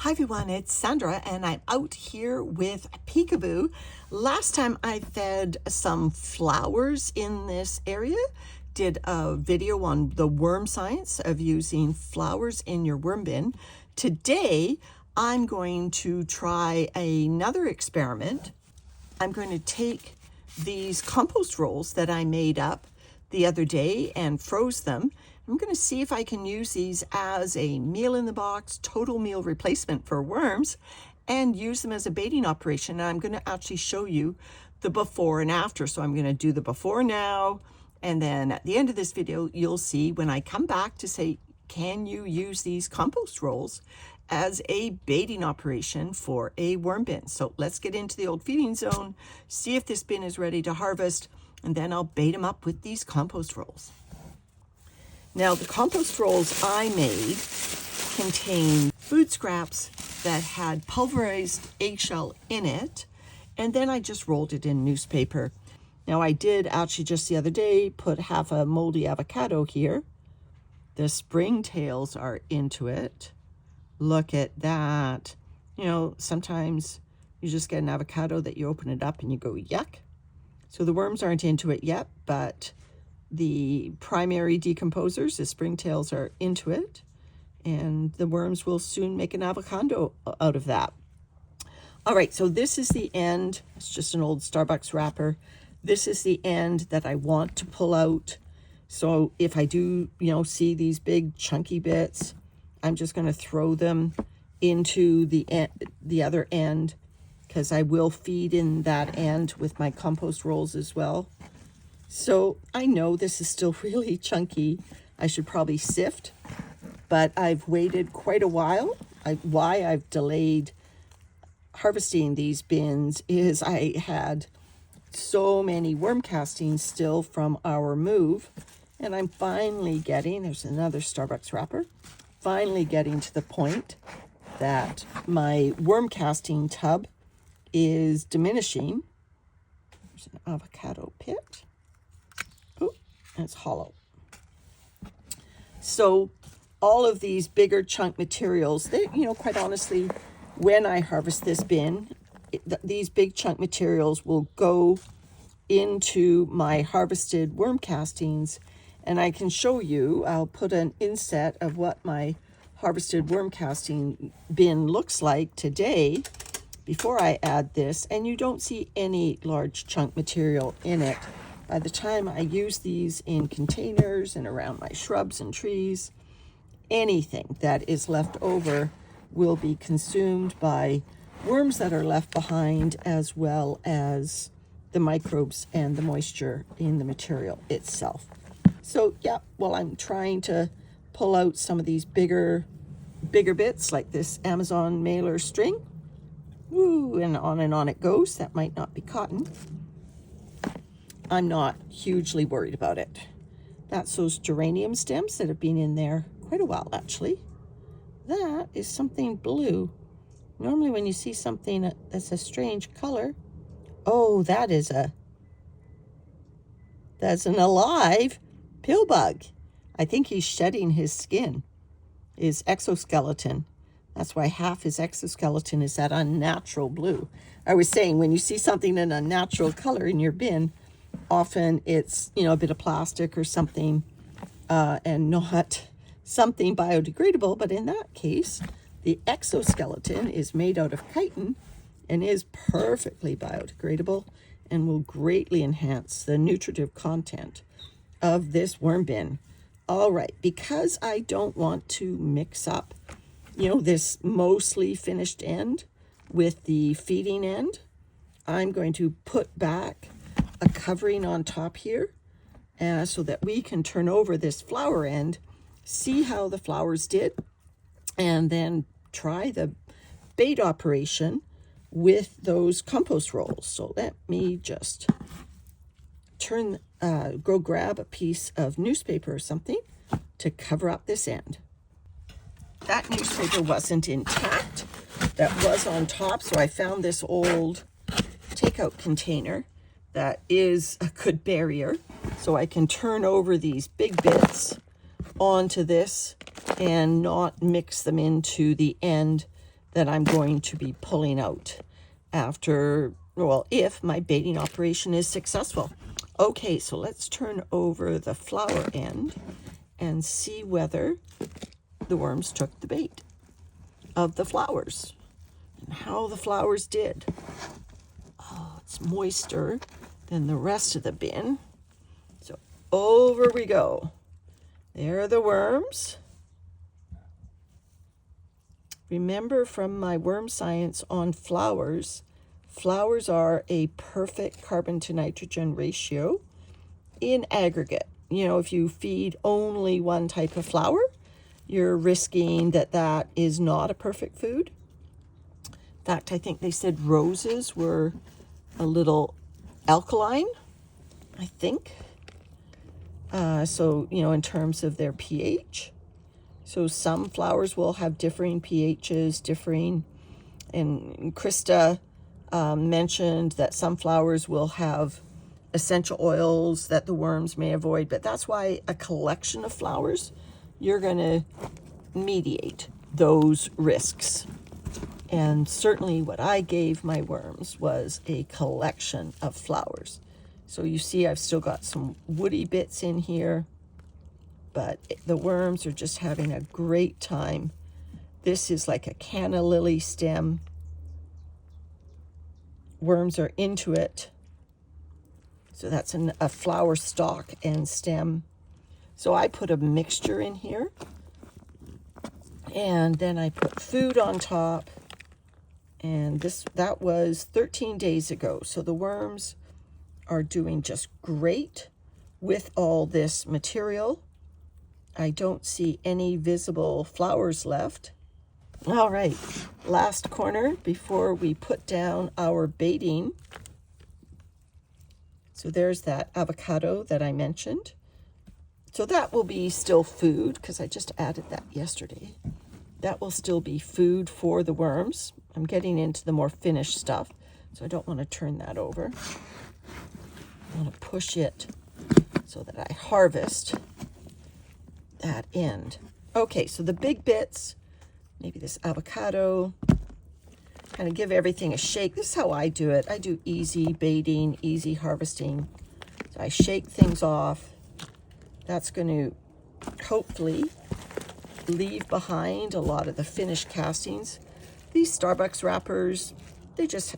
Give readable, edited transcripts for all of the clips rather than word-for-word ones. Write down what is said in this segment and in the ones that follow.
Hi everyone, it's Sandra and I'm out here with Peekaboo. Last time I fed some flowers in this area, did a video on the worm science of using flowers in your worm bin. Today, I'm going to try another experiment. I'm going to take these compost rolls that I made up the other day and froze them. I'm going to see if I can use these as a meal in the box, total meal replacement for worms, and use them as a baiting operation. And I'm going to actually show you the before and after. So I'm going to do the before now, and then at the end of this video, you'll see when I come back to say, can you use these compost rolls as a baiting operation for a worm bin? So let's get into the old feeding zone, see if this bin is ready to harvest, and then I'll bait them up with these compost rolls. Now, the compost rolls I made contain food scraps that had pulverized eggshell in it, and then I just rolled it in newspaper. Now, I did actually just the other day put half a moldy avocado here. The springtails are into it. Look at that. You know, sometimes you just get an avocado that you open it up and you go, yuck. So the worms aren't into it yet, but the primary decomposers, the springtails, are into it, and the worms will soon make an avocado out of that. All right, so this is the end. It's just an old Starbucks wrapper. This is the end that I want to pull out. So if I do, see these big chunky bits, I'm just going to throw them into the other end, because I will feed in that end with my compost rolls as well. So I know this is still really chunky. I should probably sift, but I've waited quite a while. Why I've delayed harvesting these bins is I had so many worm castings still from our move, and I'm finally getting, there's another Starbucks wrapper, finally getting to the point that my worm casting tub is diminishing. There's an avocado pit. And it's hollow. So all of these bigger chunk materials, they, quite honestly, when I harvest this bin, these big chunk materials will go into my harvested worm castings, and I can show you, I'll put an inset of what my harvested worm casting bin looks like today before I add this, and you don't see any large chunk material in it. By the time I use these in containers and around my shrubs and trees, anything that is left over will be consumed by worms that are left behind, as well as the microbes and the moisture in the material itself. So yeah, well, I'm trying to pull out some of these bigger bits, like this Amazon mailer string. Woo, and on it goes. That might not be cotton. I'm not hugely worried about it. That's those geranium stems that have been in there quite a while, actually. That is something blue. Normally when you see something that's a strange color, oh, that's an alive pill bug. I think he's shedding his skin, his exoskeleton. That's why half his exoskeleton is that unnatural blue. I was saying, when you see something in a natural color in your bin, often it's, a bit of plastic or something, and not something biodegradable. But in that case, the exoskeleton is made out of chitin and is perfectly biodegradable and will greatly enhance the nutritive content of this worm bin. All right, because I don't want to mix up, this mostly finished end with the feeding end, I'm going to put back a covering on top here, so that we can turn over this flower end, see how the flowers did, and then try the bait operation with those compost rolls. So let me just go grab a piece of newspaper or something to cover up this end. That newspaper wasn't intact. That was on top, so I found this old takeout container that is a good barrier, so I can turn over these big bits onto this and not mix them into the end that I'm going to be pulling out after, well, if my baiting operation is successful. Okay, so let's turn over the flower end and see whether the worms took the bait of the flowers and how the flowers did. Oh, it's moister than the rest of the bin. So over we go. There are the worms. Remember from my worm science on flowers, flowers are a perfect carbon to nitrogen ratio in aggregate. You know, if you feed only one type of flower, you're risking that is not a perfect food. In fact, I think they said roses were a little alkaline, I think. So, you know, in terms of their pH. So some flowers will have differing pHs, and Krista mentioned that some flowers will have essential oils that the worms may avoid, but that's why a collection of flowers, you're going to mediate those risks. And certainly what I gave my worms was a collection of flowers. So you see I've still got some woody bits in here, but the worms are just having a great time. This is like a canna lily stem. Worms are into it. So that's a flower stalk and stem. So I put a mixture in here, and then I put food on top, and that was 13 days ago. So the worms are doing just great with all this material. I don't see any visible flowers left. All right, last corner before we put down our baiting. So there's that avocado that I mentioned. So that will be still food because I just added that yesterday. That will still be food for the worms. I'm getting into the more finished stuff, so I don't want to turn that over. I want to push it so that I harvest that end. Okay, so the big bits, maybe this avocado, kind of give everything a shake. This is how I do it. I do easy baiting, easy harvesting. So I shake things off. That's going to hopefully leave behind a lot of the finished castings. These Starbucks wrappers, they just,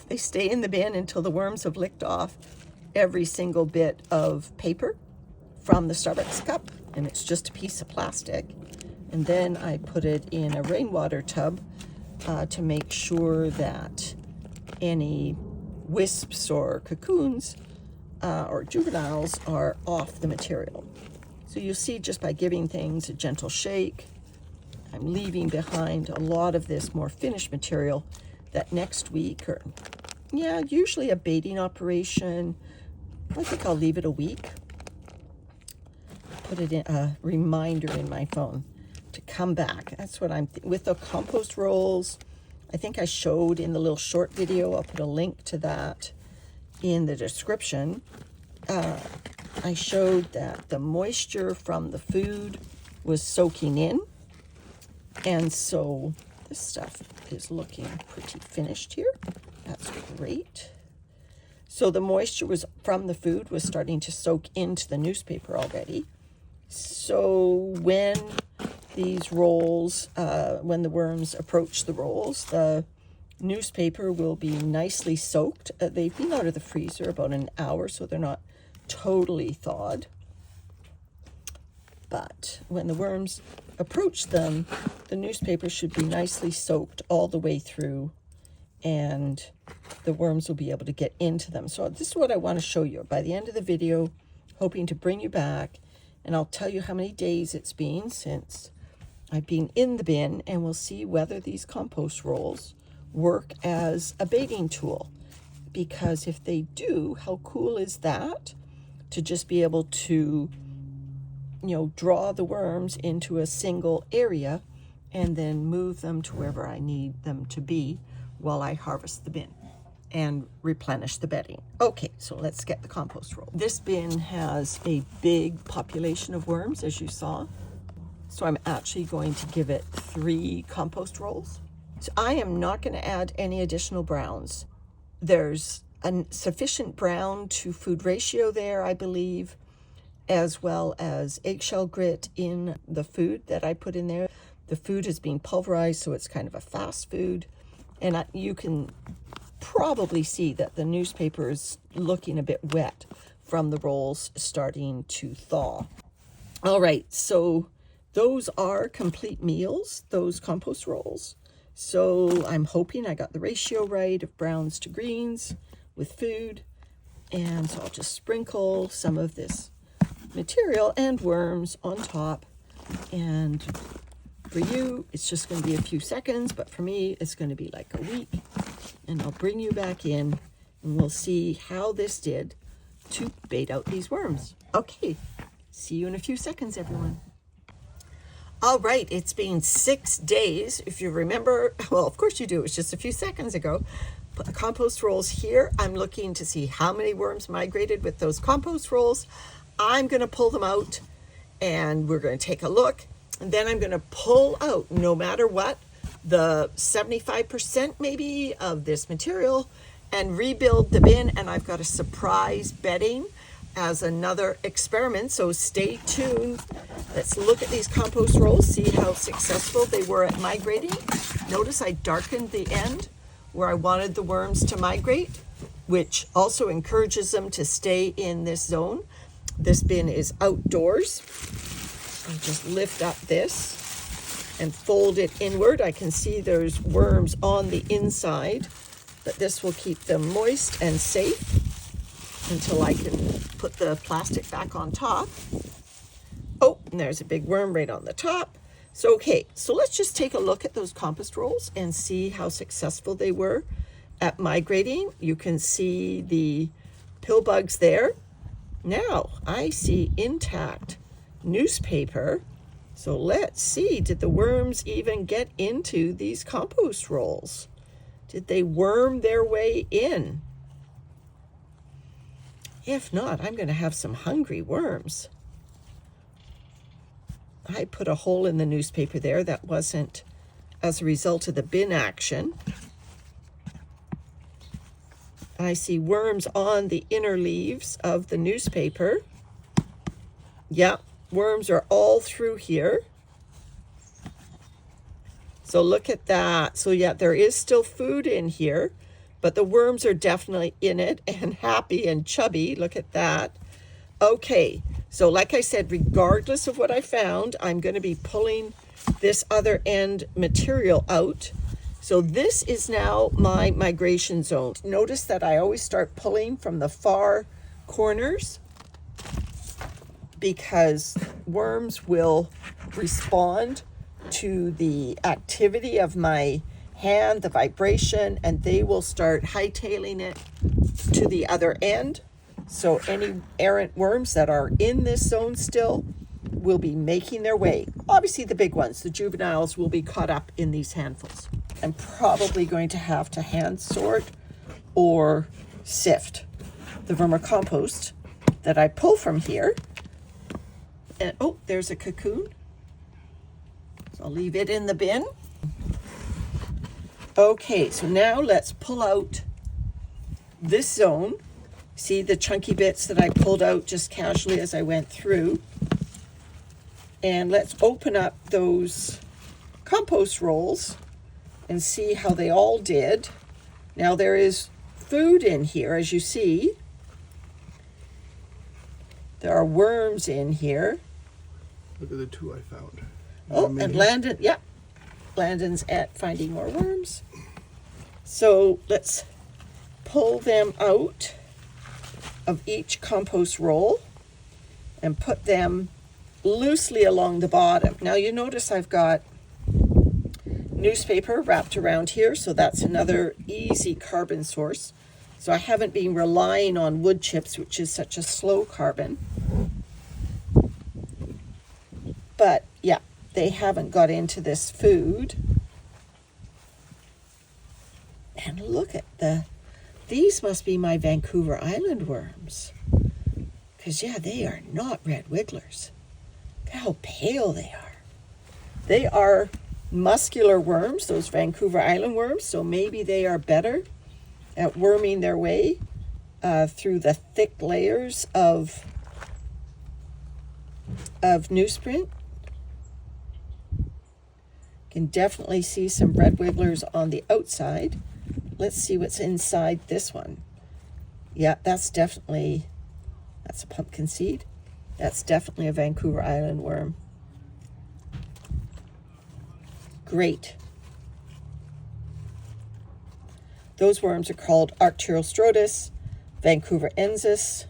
they stay in the bin until the worms have licked off every single bit of paper from the Starbucks cup, and it's just a piece of plastic. And then I put it in a rainwater tub to make sure that any wisps or cocoons or juveniles are off the material. So you'll see just by giving things a gentle shake, I'm leaving behind a lot of this more finished material that next week, or usually a baiting operation, I think I'll leave it a week. Put it in a reminder in my phone to come back. That's what I'm with the compost rolls. I think I showed in the little short video. I'll put a link to that in the description. I showed that the moisture from the food was soaking in, and so this stuff is looking pretty finished here. That's great. So the moisture was from the food was starting to soak into the newspaper already. So when these rolls, when the worms approach the rolls, the newspaper will be nicely soaked. They've been out of the freezer about an hour, so they're not totally thawed. But when the worms approach them, the newspaper should be nicely soaked all the way through, and the worms will be able to get into them. So this is what I want to show you by the end of the video, hoping to bring you back, and I'll tell you how many days it's been since I've been in the bin, and we'll see whether these compost rolls work as a baiting tool. Because if they do, how cool is that to just be able to, draw the worms into a single area and then move them to wherever I need them to be while I harvest the bin and replenish the bedding. Okay, so let's get the compost roll. This bin has a big population of worms, as you saw. So I'm actually going to give it 3 compost rolls. So I am not going to add any additional browns. There's a sufficient brown to food ratio there, I believe, as well as eggshell grit in the food that I put in there. The food is being pulverized, so it's kind of a fast food. And you can probably see that the newspaper is looking a bit wet from the rolls starting to thaw. All right, so those are complete meals, those compost rolls. So I'm hoping I got the ratio right of browns to greens with food. And so I'll just sprinkle some of this material and worms on top. And for you, it's just going to be a few seconds, but for me, it's going to be like a week. And I'll bring you back in and we'll see how this did to bait out these worms. Okay, see you in a few seconds, everyone. All right, it's been 6 days. If you remember, well, of course you do. It was just a few seconds ago. Put the compost rolls here. I'm looking to see how many worms migrated with those compost rolls. I'm going to pull them out and we're going to take a look. And then I'm going to pull out, no matter what, the 75% maybe of this material and rebuild the bin. And I've got a surprise bedding as another experiment, so stay tuned. Let's look at these compost rolls, see how successful they were at migrating. Notice I darkened the end where I wanted the worms to migrate, which also encourages them to stay in this zone. This bin is outdoors. I'll just lift up this and fold it inward. I can see there's worms on the inside, but this will keep them moist and safe until I can put the plastic back on top. Oh, and there's a big worm right on the top. So, okay, so let's just take a look at those compost rolls and see how successful they were at migrating. You can see the pill bugs there. Now, I see intact newspaper. So let's see, did the worms even get into these compost rolls? Did they worm their way in? If not, I'm going to have some hungry worms. I put a hole in the newspaper there. That wasn't as a result of the bin action. I see worms on the inner leaves of the newspaper. Yeah, worms are all through here. So look at that. So yeah, there is still food in here, but the worms are definitely in it and happy and chubby. Look at that. Okay, so like I said, regardless of what I found, I'm going to be pulling this other end material out. So this is now my migration zone. Notice that I always start pulling from the far corners because worms will respond to the activity of my hand, the vibration, and they will start hightailing it to the other end. So any errant worms that are in this zone still will be making their way. Obviously the big ones, the juveniles, will be caught up in these handfuls. I'm probably going to have to hand sort or sift the vermicompost that I pull from here. And oh, there's a cocoon. So I'll leave it in the bin. Okay, so now let's pull out this zone. See the chunky bits that I pulled out just casually as I went through. And let's open up those compost rolls and see how they all did. Now there is food in here, as you see. There are worms in here. Look at the two I found. Oh, and Landon, yeah. Landon's at finding more worms. So let's pull them out of each compost roll and put them loosely along the bottom. Now you notice I've got newspaper wrapped around here, so that's another easy carbon source. So I haven't been relying on wood chips, which is such a slow carbon. But yeah, they haven't got into this food. And look at these must be my Vancouver Island worms. Because yeah, they are not red wigglers. Look how pale they are. They are muscular worms, those Vancouver Island worms, so maybe they are better at worming their way through the thick layers of newsprint. Can definitely see some red wigglers on the outside. Let's see what's inside this one. Yeah, that's a pumpkin seed. That's definitely a Vancouver Island worm. Great. Those worms are called Arcturostrotus, Vancouverensis.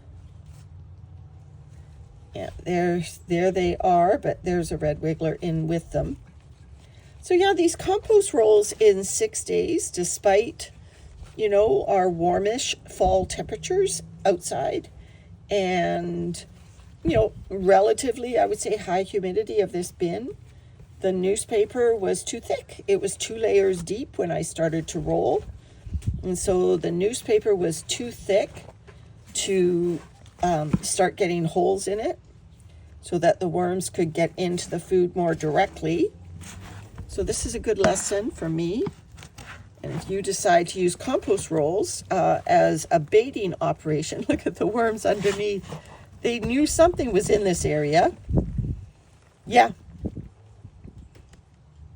Yeah, there they are, but there's a red wiggler in with them. So yeah, these compost rolls in 6 days, despite, our warmish fall temperatures outside and, relatively, I would say, high humidity of this bin. The newspaper was too thick. It was 2 layers deep when I started to roll. And so the newspaper was too thick to start getting holes in it so that the worms could get into the food more directly. So this is a good lesson for me. And if you decide to use compost rolls as a baiting operation, look at the worms underneath. They knew something was in this area. Yeah,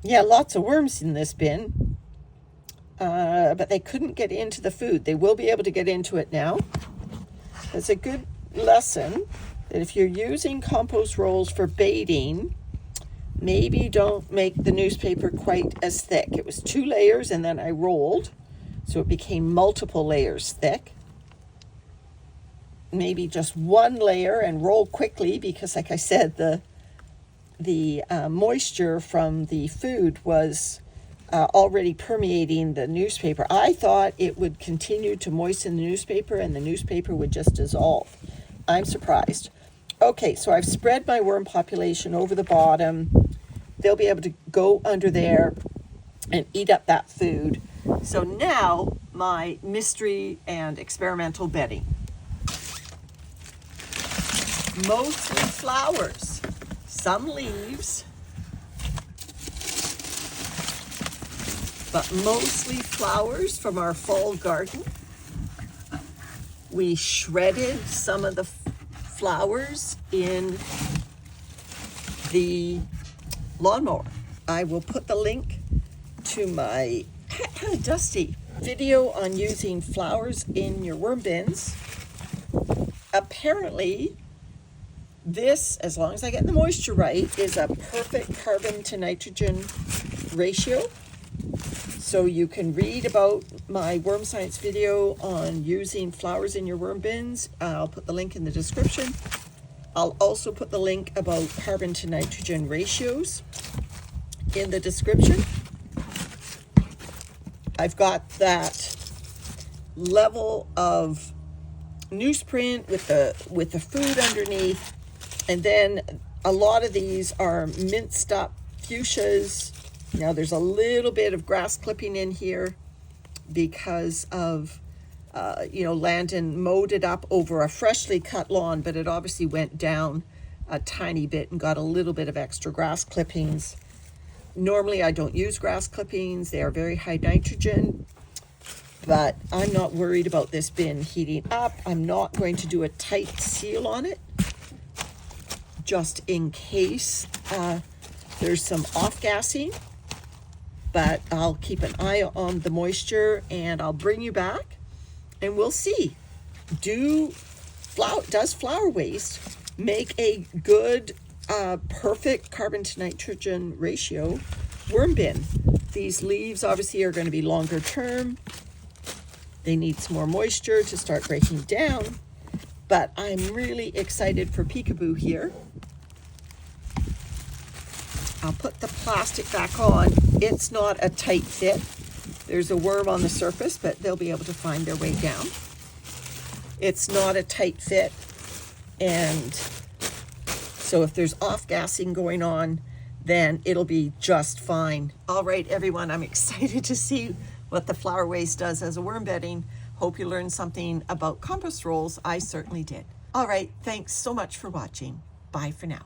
lots of worms in this bin. But they couldn't get into the food. They will be able to get into it now. It's a good lesson that if you're using compost rolls for baiting, maybe don't make the newspaper quite as thick. It was 2 layers and then I rolled, so it became multiple layers thick. Maybe just 1 layer and roll quickly because, like I said, the moisture from the food was already permeating the newspaper. I thought it would continue to moisten the newspaper and the newspaper would just dissolve. I'm surprised. Okay, so I've spread my worm population over the bottom. They'll be able to go under there and eat up that food. So now my mystery and experimental bedding. Mostly flowers, some leaves, but mostly flowers from our fall garden. We shredded some of the flowers in the lawnmower. I will put the link to my kind of dusty video on using flowers in your worm bins. Apparently, this, as long as I get the moisture right, is a perfect carbon to nitrogen ratio. So you can read about my worm science video on using flowers in your worm bins. I'll put the link in the description. I'll also put the link about carbon to nitrogen ratios in the description. I've got that level of newsprint with the food underneath, and then a lot of these are minced up fuchsias. Now there's a little bit of grass clipping in here because of Landon mowed it up over a freshly cut lawn, but it obviously went down a tiny bit and got a little bit of extra grass clippings. Normally I don't use grass clippings. They are very high nitrogen, but I'm not worried about this bin heating up. I'm not going to do a tight seal on it, just in case there's some off-gassing. But I'll keep an eye on the moisture and I'll bring you back and we'll see. Does flower waste make a good, perfect carbon to nitrogen ratio worm bin? These leaves obviously are going to be longer term. They need some more moisture to start breaking down. But I'm really excited for Peekaboo here. I'll put the plastic back on. It's not a tight fit. There's a worm on the surface, but they'll be able to find their way down. It's not a tight fit. And so if there's off-gassing going on, then it'll be just fine. All right, everyone, I'm excited to see what the flower waste does as a worm bedding. Hope you learned something about compost rolls. I certainly did. All right, thanks so much for watching. Bye for now.